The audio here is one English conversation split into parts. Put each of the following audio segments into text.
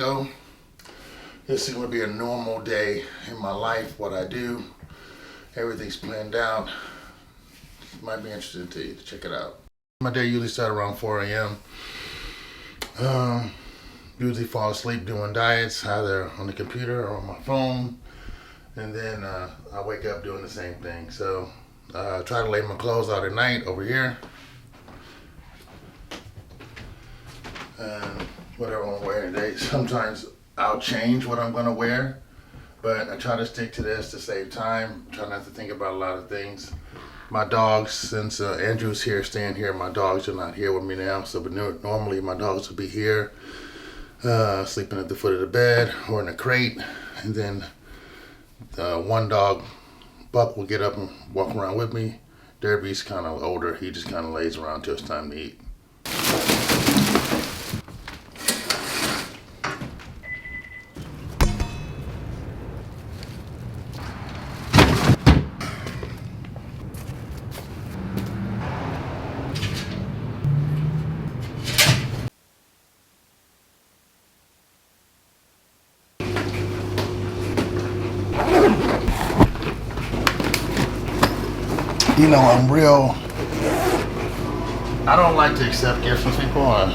Expo. This is going to be a normal day in my life, what I do. Everything's planned out. Might be interesting to you to check it out. My day usually starts around 4 a.m. Usually fall asleep doing diets, either on the computer or on my phone. And then I wake up doing the same thing. So I try to lay my clothes out at night over here. And whatever I'm wearing today. Sometimes I'll change what I'm gonna wear, but I try to stick to this to save time. Try not to think about a lot of things. My dogs, since Andrew's here, staying here, my dogs are not here with me now. So but normally my dogs would be here, sleeping at the foot of the bed or in a crate. And then one dog, Buck, will get up and walk around with me. Derby's kind of older. He just kind of lays around till it's time to eat. You know, I don't like to accept gifts from people. I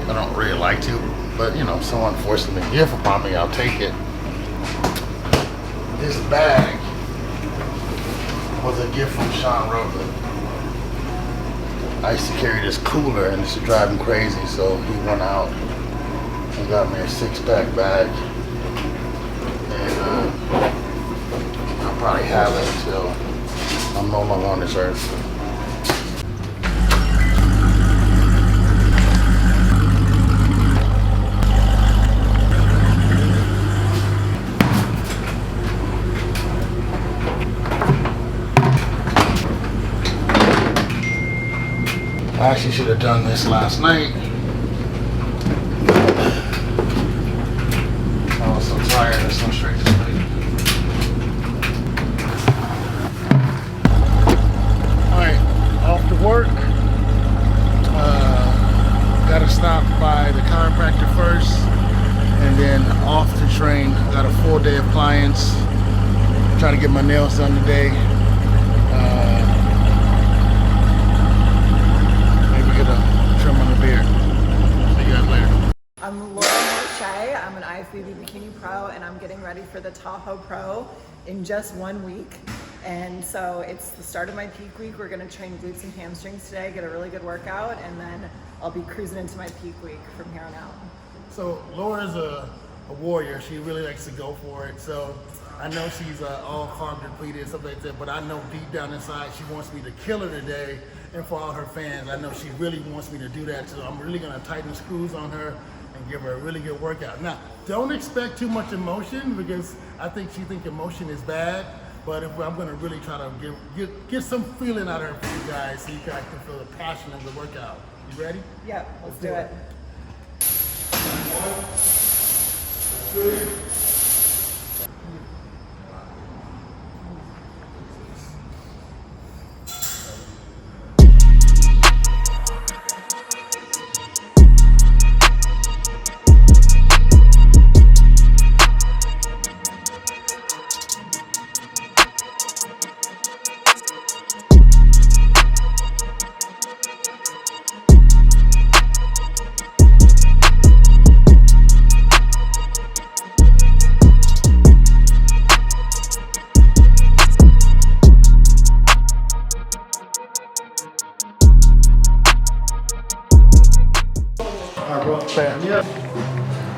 don't really like to, but you know, if someone forces me a gift upon me, I'll take it. This bag was a gift from Sean Roden. I used to carry this cooler and this would drive him crazy, so he went out and got me a 6-pack bag. And I'll probably have it until I'm no longer on this earth. I actually should have done this last night. I was so tired and so straight to sleep. Off to work. Gotta stop by the chiropractor first and then off to train. Got a full day of clients. Trying to get my nails done today. Maybe get a trim on the beard. See you guys later. I'm Laura Morche. I'm an IFBB Bikini Pro and I'm getting ready for the Tahoe Pro in just 1 week. And so it's the start of my peak week. We're gonna train glutes and hamstrings today, get a really good workout, and then I'll be cruising into my peak week from here on out. So Laura's a warrior. She really likes to go for it. So I know she's all carb depleted and stuff like that, but I know deep down inside she wants me to kill her today. And for all her fans, I know she really wants me to do that. So I'm really gonna tighten the screws on her and give her a really good workout. Now, don't expect too much emotion because I think she thinks emotion is bad. But if I'm going to really try to get some feeling out of her for you guys so you guys can feel the passion of the workout. You ready? Yep, let's do it. 1, 2.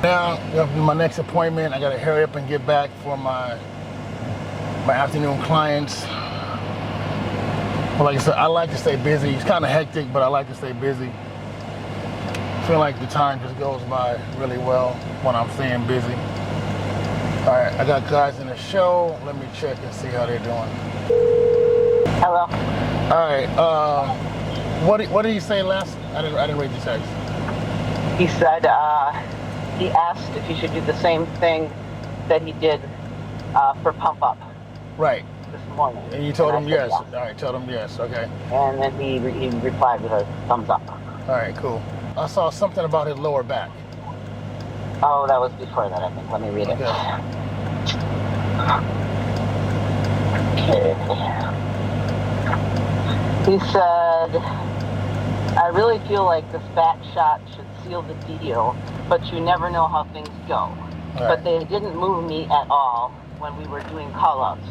Now, my next appointment, I gotta hurry up and get back for my afternoon clients. But like I said, I like to stay busy. It's kind of hectic, but I like to stay busy. I feel like the time just goes by really well when I'm staying busy. All right, I got guys in the show. Let me check and see how they're doing. Hello. All right. What did he say last? I didn't read the text. He said he asked if you should do the same thing that he did for pump up. Right. This morning. And you told him yes. All right, told him yes. Okay. And then he replied with a thumbs up. All right, cool. I saw something about his lower back. Oh, that was before that, I think. Let me read it. Okay. He said, I really feel like this fat shot should seal the deal, but you never know how things go. But they didn't move me at all when we were doing call-outs.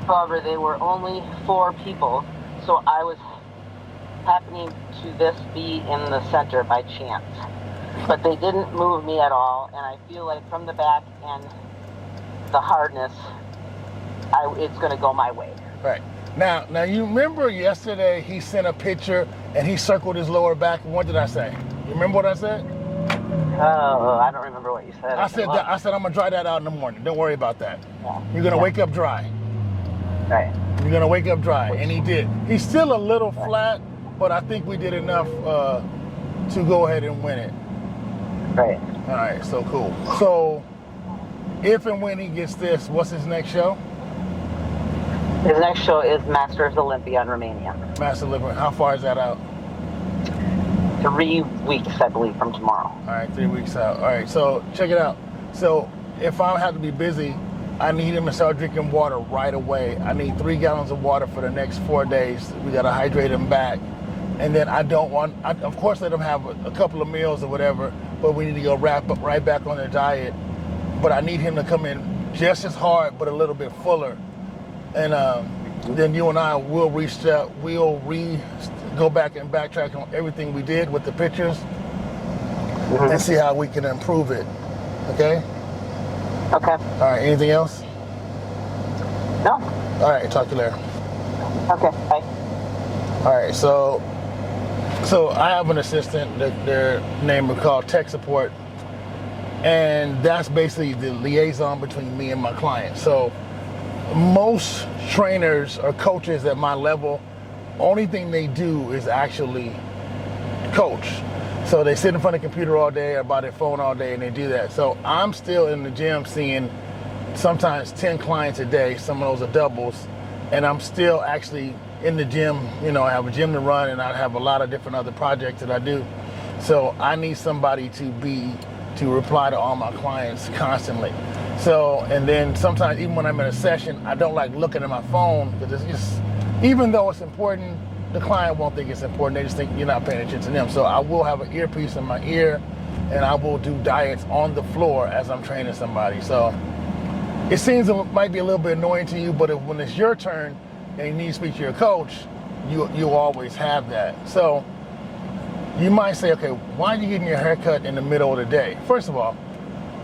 However, they were only 4 people, so I was happening to this be in the center by chance. But they didn't move me at all, and I feel like from the back and the hardness, it's going to go my way. Right. Now, you remember yesterday he sent a picture and he circled his lower back. What did I say? You remember what I said? Oh, I don't remember what you said. I said I'm going to dry that out in the morning. Don't worry about that. Yeah. You're going to wake up dry. Right. You're going to wake up dry. And he did. He's still a little flat, but I think we did enough to go ahead and win it. Right. All right, so cool. So if and when he gets this, what's his next show? His next show is Masters Olympia in Romania. Master Liver. How far is that out? 3 weeks, I believe, from tomorrow. All right, 3 weeks out. All right, so check it out. So if I have to be busy, I need him to start drinking water right away. I need 3 gallons of water for the next 4 days. We got to hydrate him back. And then I don't want, of course, let him have a couple of meals or whatever, but we need to go right back on the diet. But I need him to come in just as hard, but a little bit fuller. And then you and I will go back and backtrack on everything we did with the pictures and see how we can improve it. Okay? Okay. All right, anything else? No. All right, talk to you later. Okay, bye. All right, so I have an assistant that their name is called tech support, and that's basically the liaison between me and my client. So most trainers or coaches at my level, only thing they do is actually coach. So they sit in front of the computer all day or by their phone all day and they do that. So I'm still in the gym seeing sometimes 10 clients a day, some of those are doubles, and I'm still actually in the gym. You know, I have a gym to run and I have a lot of different other projects that I do. So I need somebody to reply to all my clients constantly. So, and then sometimes even when I'm in a session, I don't like looking at my phone because it's just, even though it's important, the client won't think it's important. They just think you're not paying attention to them. So I will have an earpiece in my ear and I will do diets on the floor as I'm training somebody. So it seems it might be a little bit annoying to you, but when it's your turn and you need to speak to your coach, you always have that. So you might say, okay, why are you getting your hair cut in the middle of the day? First of all,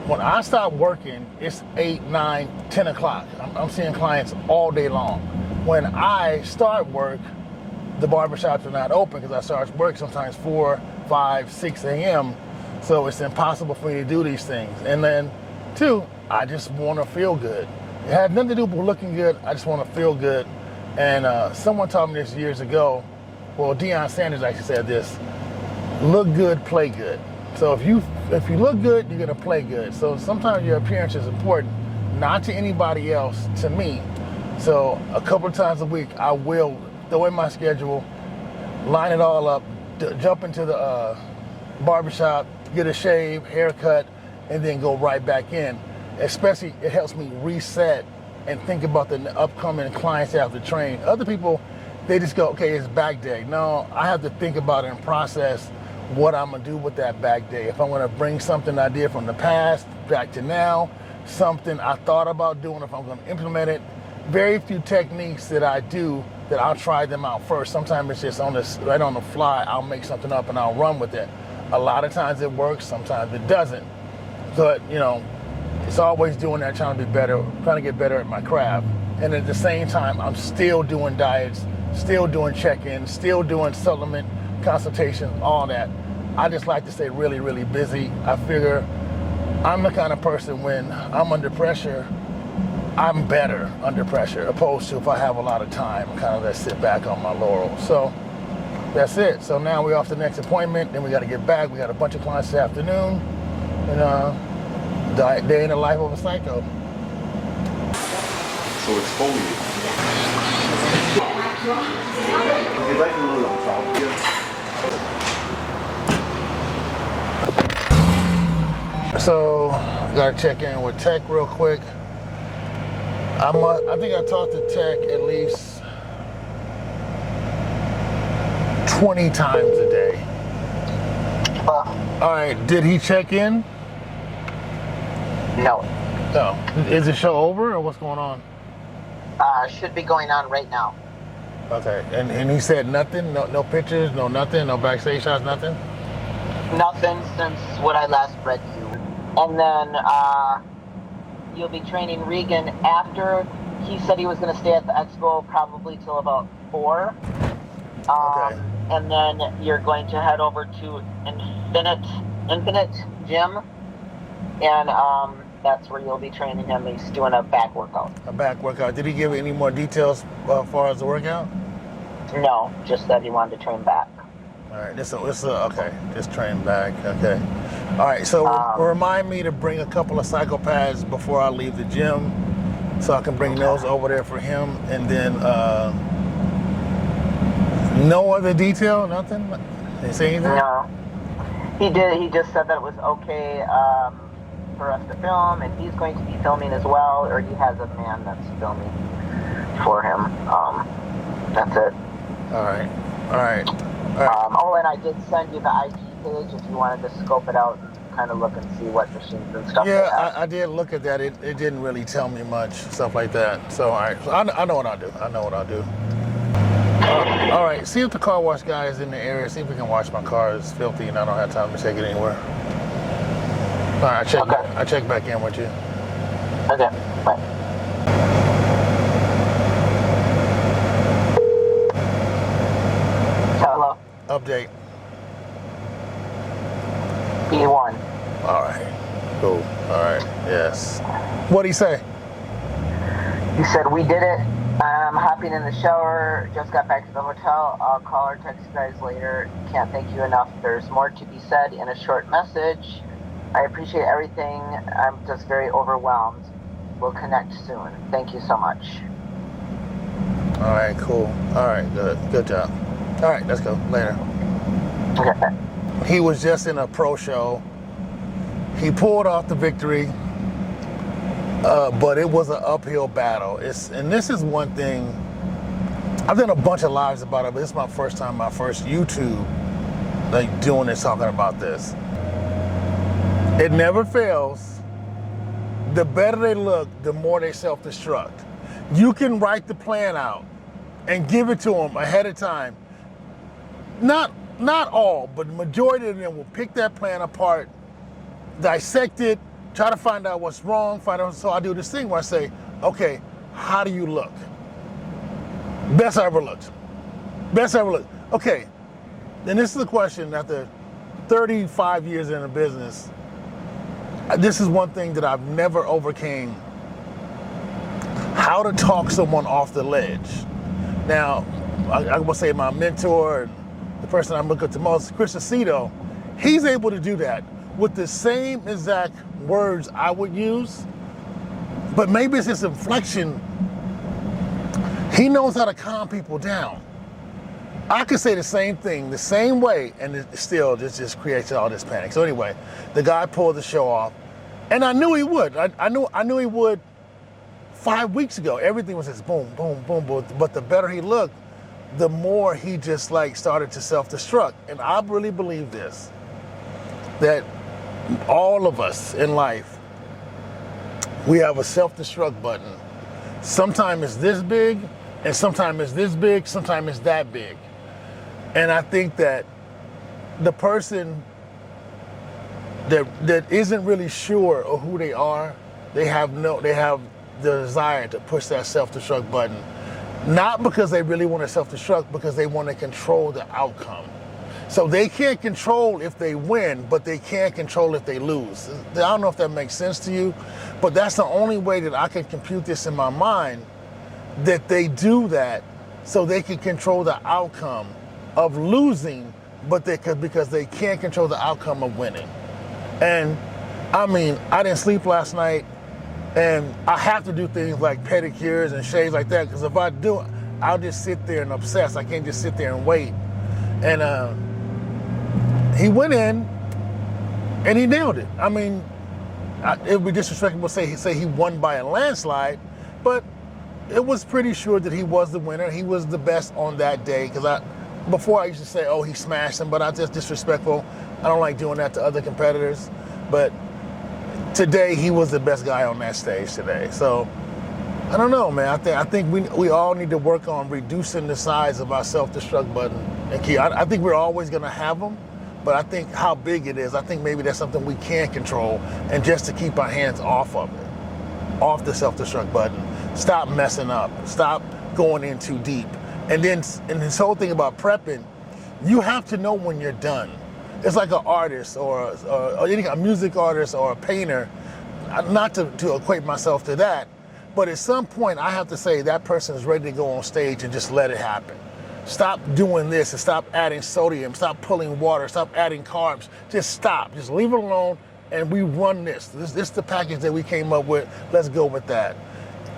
when I stop working, it's 8, 9, 10 o'clock. I'm seeing clients all day long. When I start work, the barbershops are not open because I start work sometimes 4, 5, 6 a.m. So it's impossible for me to do these things. And then 2, I just want to feel good. It has nothing to do with looking good. I just want to feel good. And someone taught me this years ago. Well, Deion Sanders actually said this: look good, play good. So if you look good, you're gonna play good. So sometimes your appearance is important, not to anybody else, to me. So a couple of times a week, I will throw in my schedule, line it all up, jump into the barbershop, get a shave, haircut, and then go right back in. Especially, it helps me reset and think about the upcoming clients I have to train. Other people, they just go, okay, it's back day. No, I have to think about it and process what I'm gonna do with that back day. If I'm gonna bring something I did from the past back to now, something I thought about doing, if I'm gonna implement it. Very few techniques that I do that I'll try them out first. Sometimes it's just right on the fly, I'll make something up and I'll run with it. A lot of times it works, sometimes it doesn't. But, you know, it's always doing that, trying to be better, trying to get better at my craft. And at the same time, I'm still doing diets, still doing check-ins, still doing supplement consultation, all that. I just like to stay really, really busy. I figure I'm the kind of person, when I'm under pressure, I'm better under pressure, opposed to if I have a lot of time, kind of just sit back on my laurels. So that's it. So now we're off to the next appointment, then we got to get back. We got a bunch of clients this afternoon, and day in the life of a psycho. So exfoliate. If you'd like a little on top here. So, gotta check in with Tech real quick. I think I talked to Tech at least 20 times a day. All right, did he check in? No. No. Is the show over or what's going on? Should be going on right now. Okay, and he said nothing? No pictures, no nothing, no backstage shots, nothing? Nothing since what I last read you. And then you'll be training Regan after. He said he was going to stay at the Expo probably till about 4. Okay. And then you're going to head over to Infinite Gym. And that's where you'll be training him. He's doing a back workout. A back workout. Did he give any more details as far as the workout? No, just that he wanted to train back. All right, okay, just train back, okay. All right, so remind me to bring a couple of Psychopads before I leave the gym so I can bring those over there for him. And then no other detail, nothing? Did he say anything? No. He did. He just said that it was okay for us to film, and he's going to be filming as well, or he has a man that's filming for him. That's it. All right. And I did send you the IG page if you wanted to scope it out and kind of look and see what machines and stuff. Yeah, I did look at that. It didn't really tell me much, stuff like that. So, all right, so I know what I'll do. All right, see if the car wash guy is in the area. See if we can wash my car. It's filthy and I don't have time to take it anywhere. All right, I check back in with you. Okay, bye. Hello. Update. B1. All right, cool. All right, yes. What'd he say? He said, we did it. I'm hopping in the shower. Just got back to the hotel. I'll call or text you guys later. Can't thank you enough. There's more to be said in a short message. I appreciate everything. I'm just very overwhelmed. We'll connect soon. Thank you so much. All right, cool. All right, good job. All right, let's go. Later. Okay. He was just in a pro show. He pulled off the victory, but it was an uphill battle. And this is one thing, I've done a bunch of lives about it, but this is my first YouTube, like doing this, talking about this. It never fails. The better they look, the more they self-destruct. You can write the plan out and give it to them ahead of time. Not all, but the majority of them will pick that plan apart, dissect it, try to find out what's wrong, so I do this thing where I say, okay, how do you look? Best I ever looked. Okay, then this is the question after 35 years in the business. This is one thing that I've never overcame. How to talk someone off the ledge. Now, I will say my mentor, the person I look at the most, Chris Aceto, he's able to do that with the same exact words I would use, but maybe it's his inflection. He knows how to calm people down. I could say the same thing, the same way, and it still just creates all this panic. So anyway, the guy pulled the show off, and I knew he would. I knew he would 5 weeks ago. Everything was just boom, boom, boom, boom. But the better he looked, the more he just like started to self-destruct. And I really believe this, that all of us in life, we have a self-destruct button. Sometimes it's this big, and sometimes it's this big, sometimes it's that big. And I think that the person that isn't really sure of who they are, they have the desire to push that self-destruct button. Not because they really want to self-destruct, because they want to control the outcome. So they can't control if they win, but they can control if they lose. I don't know if that makes sense to you, but that's the only way that I can compute this in my mind, that they do that so they can control the outcome of losing, but because they can't control the outcome of winning. And I mean, I didn't sleep last night, and I have to do things like pedicures and shaves like that, because if I do, I'll just sit there and obsess. I can't just sit there and wait. And he went in and he nailed it. I mean, it would be disrespectful to say he won by a landslide, but it was pretty sure that he was the winner. He was the best on that day. Because before I used to say, oh, he smashed him, but I just disrespectful. I don't like doing that to other competitors. But today, he was the best guy on that stage today. So I don't know, man. I think we all need to work on reducing the size of our self-destruct button and key. I think we're always going to have them, but I think how big it is, I think maybe that's something we can control, and just to keep our hands off of it, off the self-destruct button. Stop messing up. Stop going in too deep. And then, and this whole thing about prepping, you have to know when you're done. It's like an artist or a music artist or a painter, not to equate myself to that, but at some point I have to say that person is ready to go on stage and just let it happen. Stop doing this and stop adding sodium, stop pulling water, stop adding carbs. Just stop, just leave it alone, and we run this. This is the package that we came up with. Let's go with that.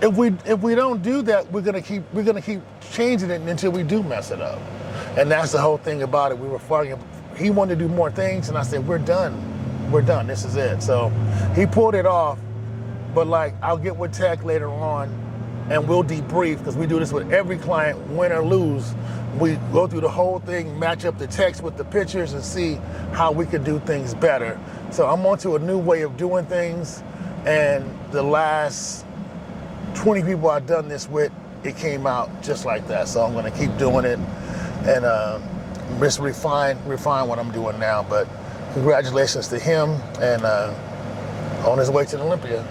If we don't do that, we're gonna keep changing it until we do mess it up. And that's the whole thing about it. We were fighting. He wanted to do more things, and I said, we're done. We're done. This is it. So he pulled it off. But like, I'll get with Tech later on, and we'll debrief, because we do this with every client, win or lose. We go through the whole thing, match up the text with the pictures, and see how we could do things better. So I'm onto a new way of doing things, and the last 20 people I've done this with, it came out just like that. So I'm going to keep doing it and just refine what I'm doing now. But congratulations to him, and on his way to Olympia.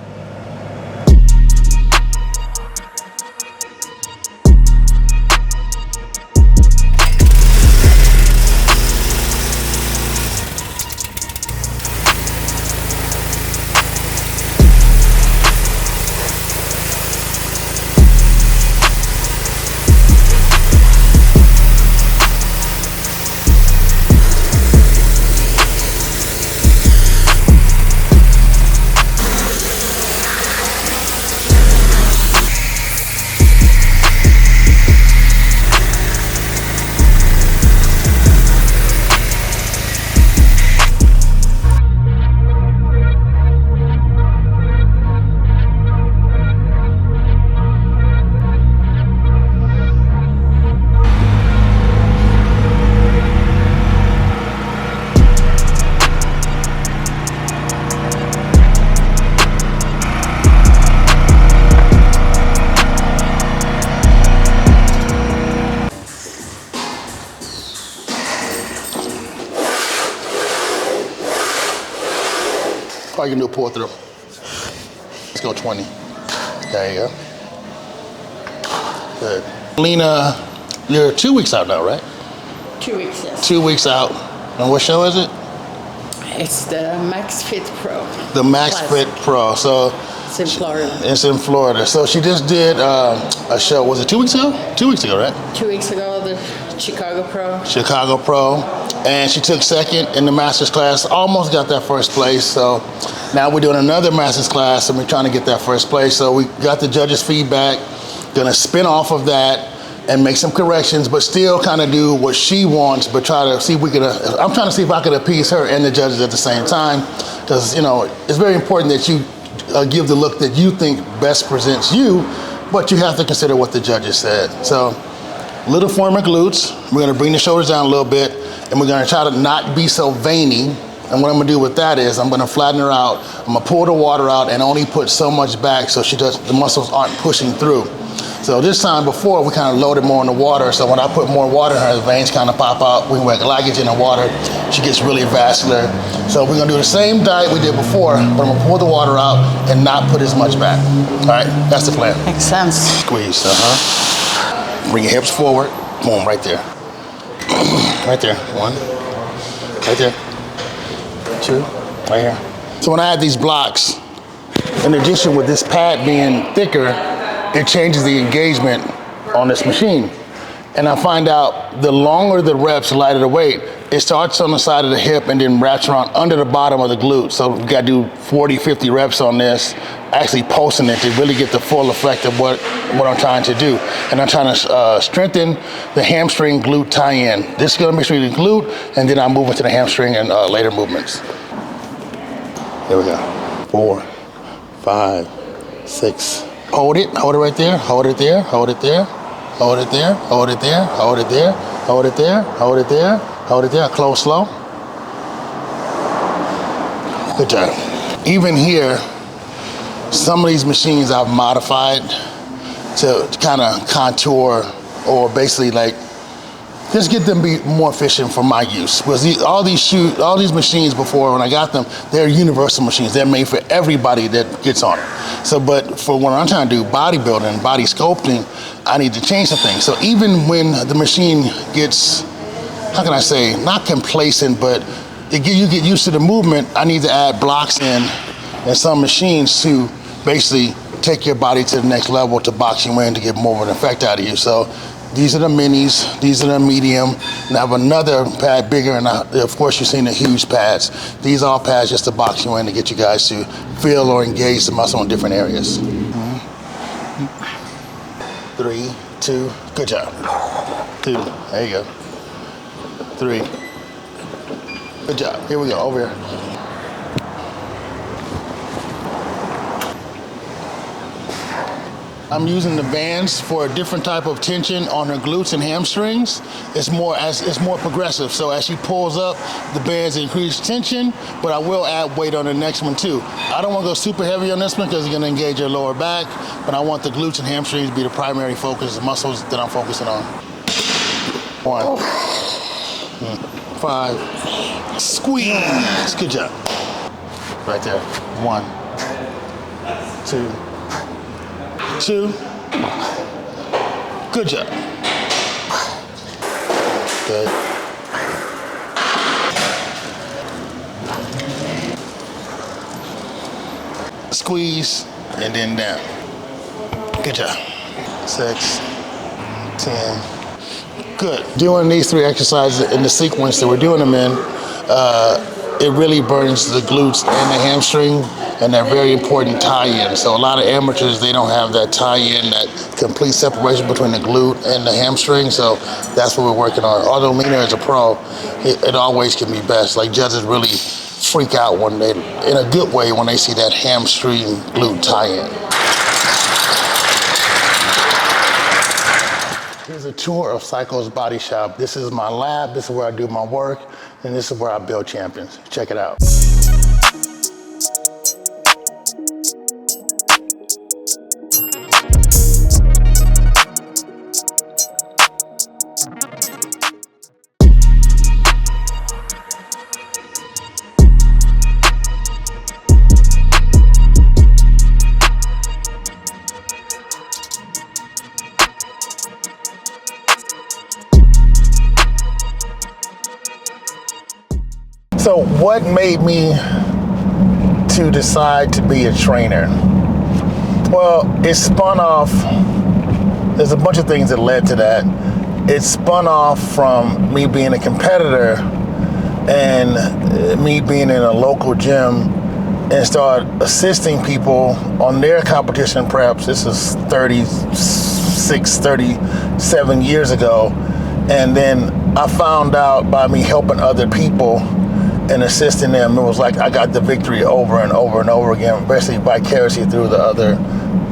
Or you can do a pull through. Let's go 20. There you go. Good. Lena, you're 2 weeks out now, right? 2 weeks, yes. 2 weeks out. And what show is it? It's the Max Fit Pro. The Max Fit Pro. So it's in Florida. It's in Florida. So she just did a show. Was it 2 weeks ago? 2 weeks ago, right? 2 weeks ago, the Chicago Pro. Chicago Pro. And she took second in the master's class. Almost got that first place. So now we're doing another master's class, and we're trying to get that first place. So we got the judges' feedback. Gonna spin off of that and make some corrections, but still kind of do what she wants, but try to see if we could, I'm trying to see if I could appease her and the judges at the same time, because, you know, it's very important that you give the look that you think best presents you, but you have to consider what the judges said. So, little former glutes, we're gonna bring the shoulders down a little bit, and we're gonna try to not be so veiny. And what I'm gonna do with that is I'm gonna flatten her out, I'm gonna pull the water out and only put so much back so the muscles aren't pushing through. So this time before, we kind of loaded more in the water, so when I put more water in her, the veins kind of pop out. We can work glycogen in water. She gets really vascular. So we're gonna do the same diet we did before, but I'm gonna pull the water out and not put as much back. All right, that's the plan. Makes sense. Squeeze, Bring your hips forward. Boom, right there. Right there, 1. Right there. 2, right here. So when I add these blocks, in addition with this pad being thicker, it changes the engagement on this machine. And I find out the longer the reps, the lighter the weight, it starts on the side of the hip and then wraps around under the bottom of the glute. So we gotta do 40, 50 reps on this, actually pulsing it to really get the full effect of what I'm trying to do. And I'm trying to strengthen the hamstring glute tie-in. This is gonna make sure you glute, and then I'm moving to the hamstring and later movements. There we go. 4, 5, 6. Hold it right there, hold it there, hold it there, hold it there, hold it there, hold it there, hold it there, hold it there, hold it there, close slow. Good job. Even here, some of these machines I've modified to kind of contour or basically like just get them to be more efficient for my use. Because all these machines before, when I got them, they're universal machines. They're made for everybody that gets on it. So, but for when I'm trying to do bodybuilding, body sculpting, I need to change some things. So even when the machine gets, how can I say, not complacent, but you get used to the movement, I need to add blocks in and some machines to basically take your body to the next level to box you in to get more of an effect out of you. So these are the minis, these are the medium, and I have another pad bigger, and of course you've seen the huge pads. These are all pads just to box you in to get you guys to feel or engage the muscle in different areas. 3, 2, good job. 2, there you go. 3, good job. Here we go, over here. I'm using the bands for a different type of tension on her glutes and hamstrings. It's more progressive. So as she pulls up, the bands increase tension, but I will add weight on the next one too. I don't want to go super heavy on this one because it's going to engage your lower back, but I want the glutes and hamstrings to be the primary focus, the muscles that I'm focusing on. 1, 5, squeeze. Good job. Right there. 1, 2. 2. Good job. Good. Squeeze and then down. Good job. 6, 10. Good. Doing these 3 exercises in the sequence that we're doing them in, it really burns the glutes and the hamstring, and they're very important tie-in. So a lot of amateurs, they don't have that tie-in, that complete separation between the glute and the hamstring. So that's what we're working on. Although Lena is a pro, it always can be best. Like judges really freak out when they, in a good way, when they see that hamstring glute tie-in. Here's a tour of Psycho's Body Shop. This is my lab, this is where I do my work, and this is where I build champions. Check it out. So what made me to decide to be a trainer? Well, it spun off, there's a bunch of things that led to that. It spun off from me being a competitor and me being in a local gym and start assisting people on their competition preps. This is 36, 37 years ago. And then I found out by me helping other people and assisting them, it was like I got the victory over and over and over again, basically vicariously through the other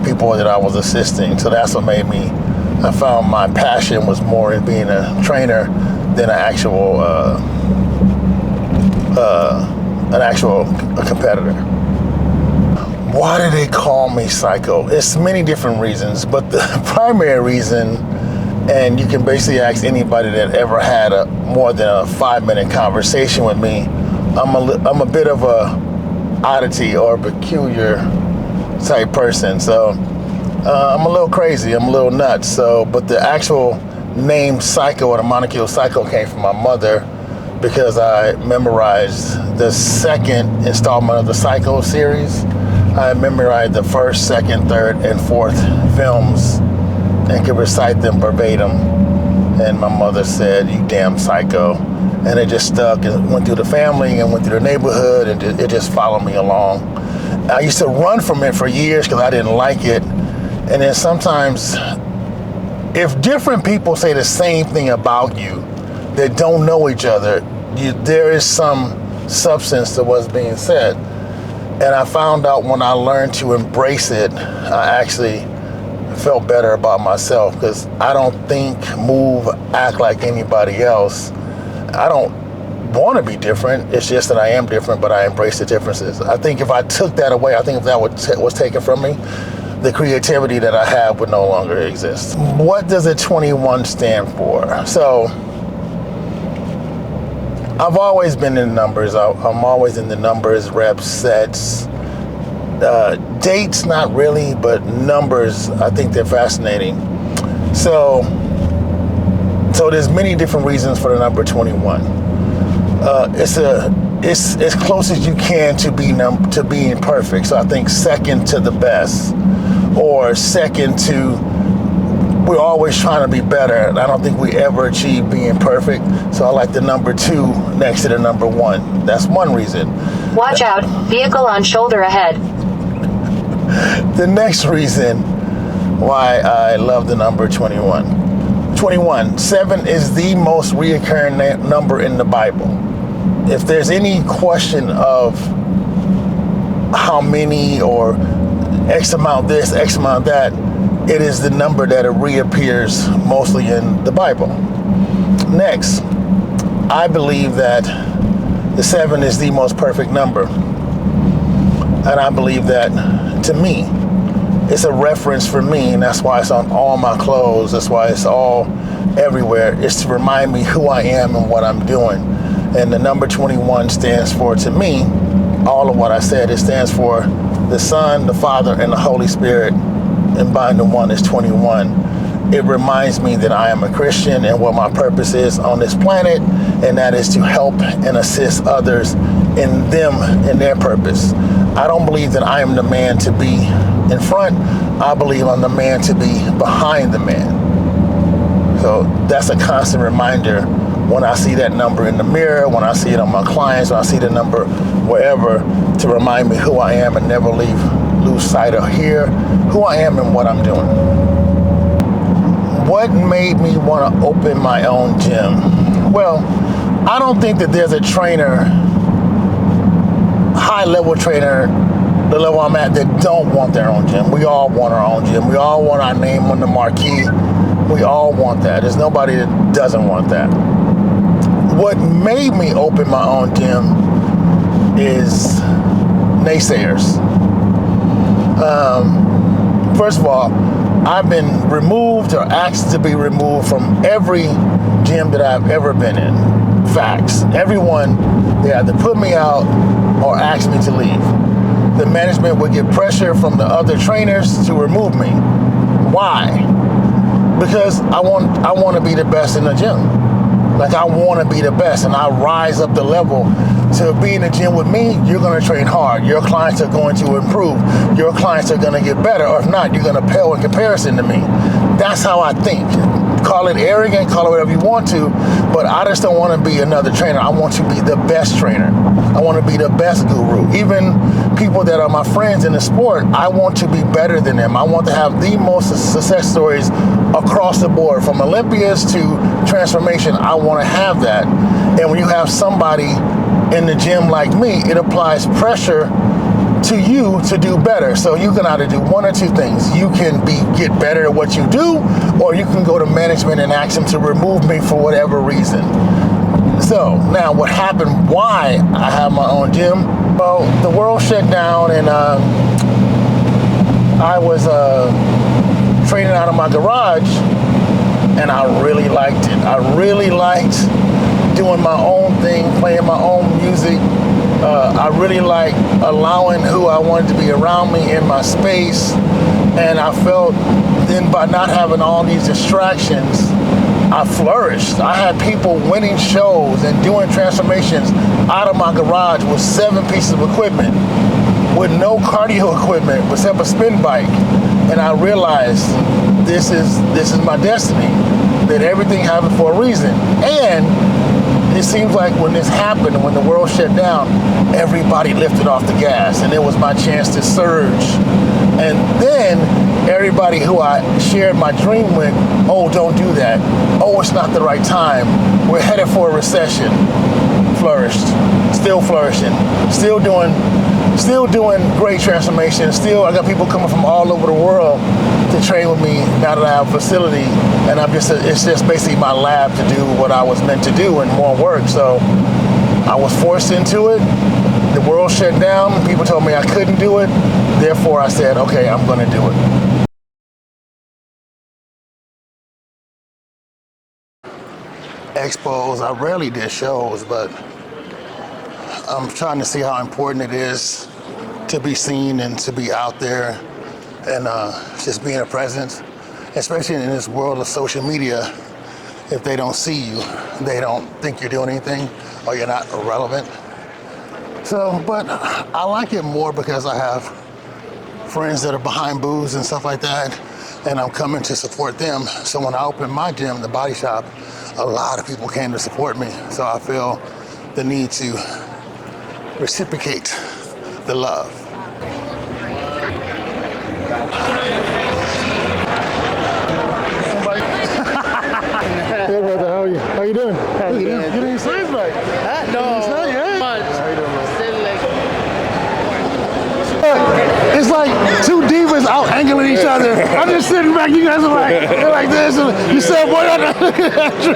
people that I was assisting. So that's what made me, I found my passion was more in being a trainer than an actual competitor. Why do they call me Psycho? It's many different reasons, but the primary reason, and you can basically ask anybody that ever had more than a 5-minute conversation with me, I'm a bit of a oddity or a peculiar type person. So I'm a little crazy, I'm a little nuts. So, but the actual name Psycho or the moniker Psycho came from my mother because I memorized the second installment of the Psycho series. I memorized the first, second, third, and fourth films and could recite them verbatim. And my mother said, "You damn psycho." And it just stuck and went through the family and went through the neighborhood, and it just followed me along. I used to run from it for years because I didn't like it. And then sometimes, if different people say the same thing about you that don't know each other, there is some substance to what's being said. And I found out when I learned to embrace it, I actually felt better about myself, because I don't think, move, act like anybody else. I don't want to be different. It's just that I am different, but I embrace the differences. I think if I took that away, I think if that was taken from me, the creativity that I have would no longer exist. What does a 21 stand for? So I've always been in numbers. I'm always in the numbers, reps, sets, dates, not really, but numbers. I think they're fascinating. So there's many different reasons for the number 21. It's as close as you can to being perfect. So I think second to the best, or second to, we're always trying to be better. And I don't think we ever achieve being perfect. So I like the number 2 next to the number 1. That's one reason. Watch out, vehicle on shoulder ahead. The next reason why I love the number 21. 21, 7 is the most reoccurring number in the Bible. If there's any question of how many or X amount this, X amount that, it is the number that reappears mostly in the Bible. Next, I believe that the 7 is the most perfect number. And I believe that, to me, it's a reference for me, and that's why it's on all my clothes. That's why it's all everywhere. It's to remind me who I am and what I'm doing. And the number 21 stands for, to me, all of what I said. It stands for the Son, the Father, and the Holy Spirit. And binding 1 is 21. It reminds me that I am a Christian and what my purpose is on this planet, and that is to help and assist others in their purpose. I don't believe that I am the man to be in front. I believe I'm the man to be behind the man. So that's a constant reminder when I see that number in the mirror, when I see it on my clients, when I see the number wherever, to remind me who I am and never lose sight of who I am and what I'm doing. What made me want to open my own gym? Well, I don't think that there's a trainer, high-level trainer, the level I'm at, that don't want their own gym. We all want our own gym. We all want our name on the marquee. We all want that. There's nobody that doesn't want that. What made me open my own gym is naysayers. First of all, I've been removed or asked to be removed from every gym that I've ever been in. Facts. Everyone, they either put me out or ask me to leave. The management would get pressure from the other trainers to remove me. Why? Because I want to be the best in the gym. Like, I want to be the best, and I rise up the level. To be in the gym with me, you're going to train hard. Your clients are going to improve. Your clients are going to get better. Or if not, you're going to pale in comparison to me. That's how I think. Call it arrogant, call it whatever you want to, but I just don't want to be another trainer. I want to be the best trainer. I want to be the best guru. Even people that are my friends in the sport, I want to be better than them. I want to have the most success stories across the board, from Olympias to transformation. I want to have that. And when you have somebody in the gym like me, it applies pressure to you to do better. So you can either do one or two things. You can get better at what you do, or you can go to management and ask them to remove me for whatever reason. So now what happened, why I have my own gym? Well, the world shut down, and I was training out of my garage, and I really liked it. I really liked doing my own thing, playing my own music. I really like allowing who I wanted to be around me in my space. And I felt then, by not having all these distractions, I flourished. I had people winning shows and doing transformations out of my garage with 7 pieces of equipment, with no cardio equipment except a spin bike. And I realized this is my destiny, that everything happened for a reason. And it seems like when this happened, when the world shut down, everybody lifted off the gas, and it was my chance to surge. And then everybody who I shared my dream with, oh, don't do that. Oh, it's not the right time. We're headed for a recession. Flourished, still flourishing, still doing still doing great transformation. Still, I got people coming from all over the world to train with me now that I have a facility, and it's just basically my lab to do what I was meant to do and more work. So I was forced into it. The world shut down. People told me I couldn't do it. Therefore, I said, okay, I'm going to do it. Expos, I rarely did shows, but I'm trying to see how important it is to be seen and to be out there and just being a presence, especially in this world of social media. If they don't see you, they don't think you're doing anything or you're not relevant. So, but I like it more because I have friends that are behind booths and stuff like that, and I'm coming to support them. So when I opened my gym, the Body Shop, a lot of people came to support me. So I feel the need to reciprocate the love. Hey brother, how are you? How you doing? You didn't say it right. No. It's not yet. But still like. It's like two divas out angling each other. I'm just sitting back. You guys are like, they're like this. And you said, boy, I'm not looking at you.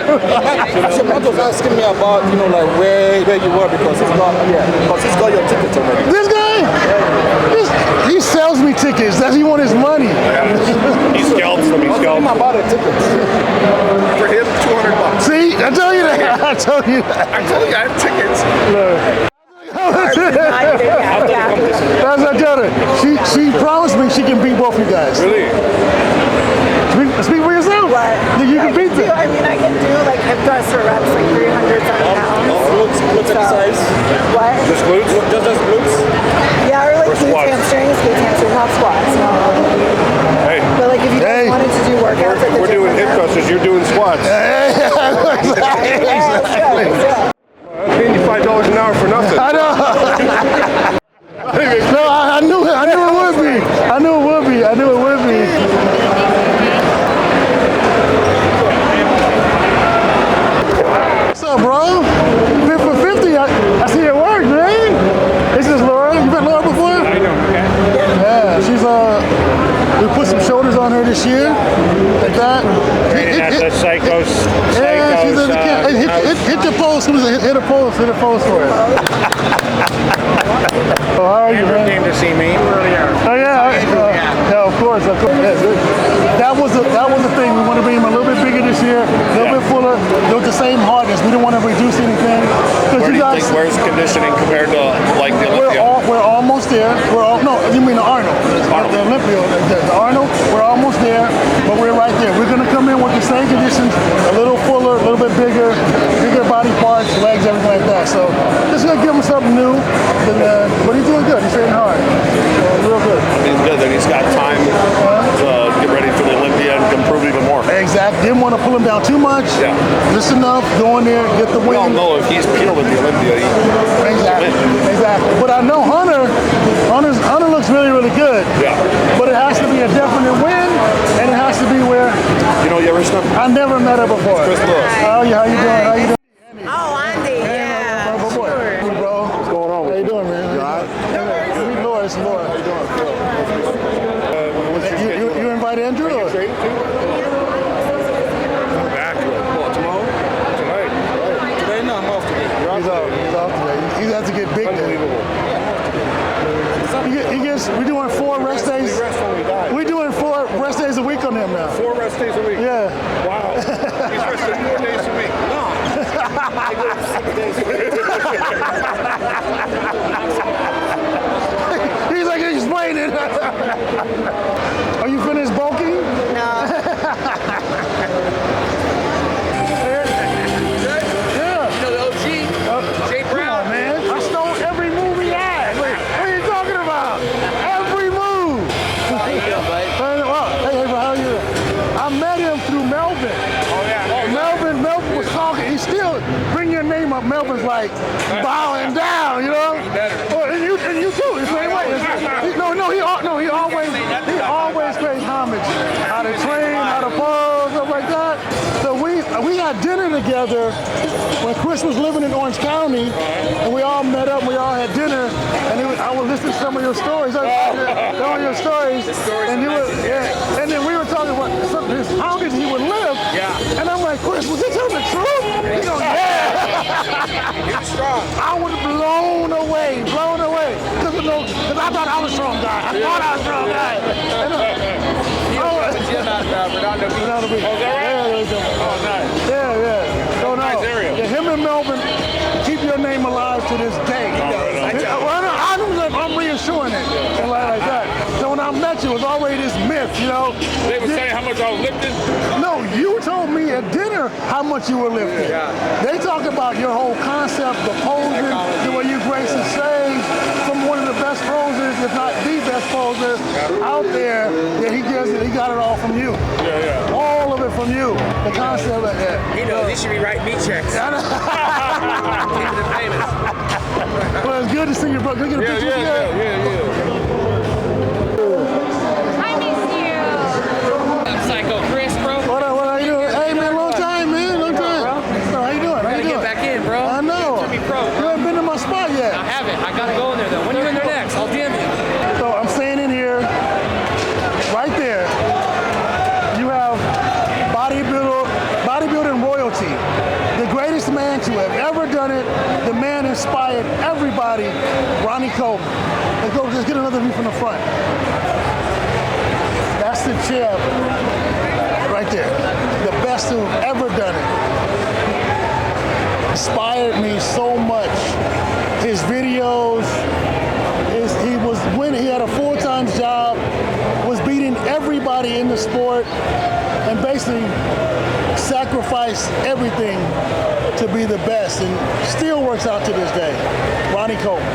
Someone was asking me about, like where you were because he's got your tickets already. This guy, he sells me tickets. Does he want his money? He scalps them. He scalps them. I bought a ticket. For him, $200. See, I told you that. I told you that. I told you I have tickets. As I tell her, she promised me she can beat both you guys. Really? Speak for yourself. What? You can beat them. I mean, I can do like hip thrust for reps, like 300 pounds. Glutes exercise. What? Just glutes? Just glutes. Yeah, or like glutes, squats? hamstrings, not squats. No. Hey, But like if you guys wanted to do workouts at the we're gym doing right hip now- thrusters. You're doing squats. Exactly. Yeah. I'm paying you $5 an hour for nothing. I know. No, I knew it would be. I knew it would be. What's up, bro? 50 I see your work, man. This is Laura. You met Laura before? I know. Yeah, she's we put some shoulders on her this year, like that. Training at the Yeah, she's hit your pose. Hit a pose for us. Oh, how are you, Andrew man? came to see me earlier. Oh yeah, yeah, of course. Yeah, good. That was the thing. We want to bring him a little bit bigger this year, a little bit fuller, with the same hardness. We don't want to reduce anything. Where do you think, where's conditioning compared to like the Olympia? We're almost there. No, you mean the Arnold? The Olympia, the Arnold. We're almost there, but we're right there. We're gonna come in with the same conditions, a little fuller, a little bit bigger body parts, legs, everything like that. So just gonna give him something new. But he's doing good. He's training hard. So real good. He's good. Then he's got time to get ready for the Olympia and improve even more. Exactly. Didn't want to pull him down too much. Yeah. Just enough. Go in there, get the win. We all know if he's peeled at the Olympia, Exactly. But I know Hunter looks really, really good. Yeah. But it has to be a definite win, and it has to be where You know Yarisna? I never met her before. Chris Lewis. How you doing? Oh, Andy, yeah. Hey, Sure. bro. What's going on? How you doing, man? You all right? Meet Laura. It's Laura. How you doing? You invite Andrew? Or? Training too? Back. Well, tomorrow? Tonight. Today, no, I'm off today. He's off today. He has to get big there. Unbelievable. We're doing 4 rest days. We rest when we die. We're doing 4 rest days a week on him now. 4 rest days a week. Yeah. Wow. He's resting 4 days a week. No. I go 6 days a week. He's like, explain it. Are you finished bulking? No. Yeah. You know the OG? Jay Come on, man. I stole every move he had. What are you talking about? Every move. How you doing, buddy? Hey, bro, how are you? I met him through Melvin. Oh, yeah. Melvin was talking. He still bring your name up. Melvin's like bowing down, you know. Oh, and you too. The same way. He always pays homage. How to train, how to pose, stuff like that. So we had dinner together when Chris was living in Orange County, and we all met up. We all had dinner, and I was listening to some of your stories. Some of your stories. The stories and, and then we were talking about how long he would live. Yeah. And I'm like, Chris, was he telling the truth? He goes, yeah. He was strong. I was blown away. Because I thought I was a strong guy. I thought I was a strong guy. Redondo Beach. Oh, is that right? Yeah, Oh, nice. yeah. So nice area. Yeah, him and Melvin keep your name alive to this day. I'm reassuring it and like that. So when I met you, it was already this myth, you know. They were saying how much I was lifting? No, you told me at dinner how much you were lifting. Yeah. They talk about your whole concept, the posing, the way you grace the stage, from one of the best posers, if not the best poser out there. Yeah, he got it all from you. Yeah. All of it from you. The concept of that. He knows he should be writing me checks. Keeping the payments. Well, it's good to see you, bro. Can we get a picture? Yeah. I miss you. Psycho Chris, bro. What are you doing? Hey, man, long time, man. Long time. So, how you doing? Gotta get back in, bro. I know. To be pro. You haven't been to my spot yet. I haven't. I gotta go in there though. When are you in there next? I'll DM you. So I'm staying in here, right there. You have bodybuilding royalty. The greatest man to have ever done it. The man inspired everybody. Ronnie Coleman. Let's get another view from the front. That's the chair right there. The best who've ever done it. Inspired me so much. His videos, he had a full-time job, was beating everybody in the sport, and basically sacrificed everything to be the best, and still works out to this day. Ronnie Coleman.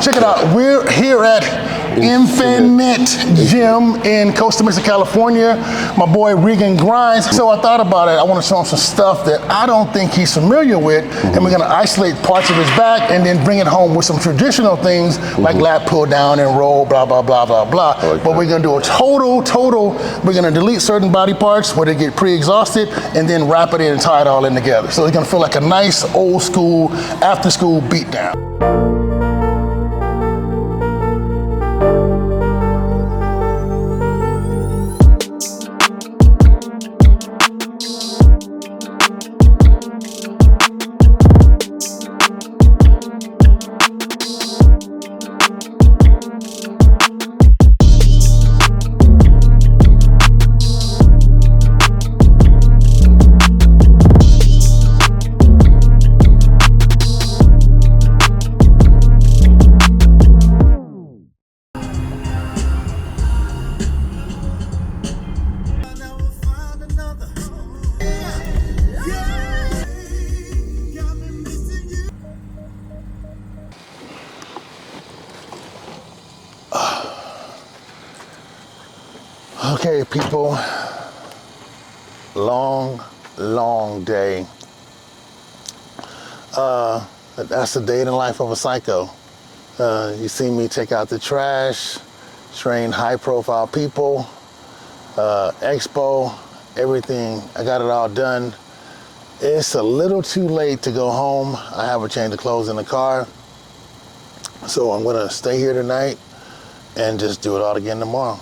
Check it out. We're here at Infinite Gym in Costa Mesa, California. My boy Regan Grimes. So I thought about it. I want to show him some stuff that I don't think he's familiar with, and we're going to isolate parts of his back and then bring it home with some traditional things like lat pull down and roll, blah, blah, blah, blah, blah. But we're going to do a total. We're going to delete certain body parts where they get pre-exhausted and then wrap it in and tie it all in together. So it's going to feel like a nice old school, after school beatdown. Okay, people, long day. That's the day in the life of a psycho. You see me take out the trash, train high-profile people, Expo, everything. I got it all done. It's a little too late to go home. I have a change of clothes in the car. So I'm gonna stay here tonight and just do it all again tomorrow.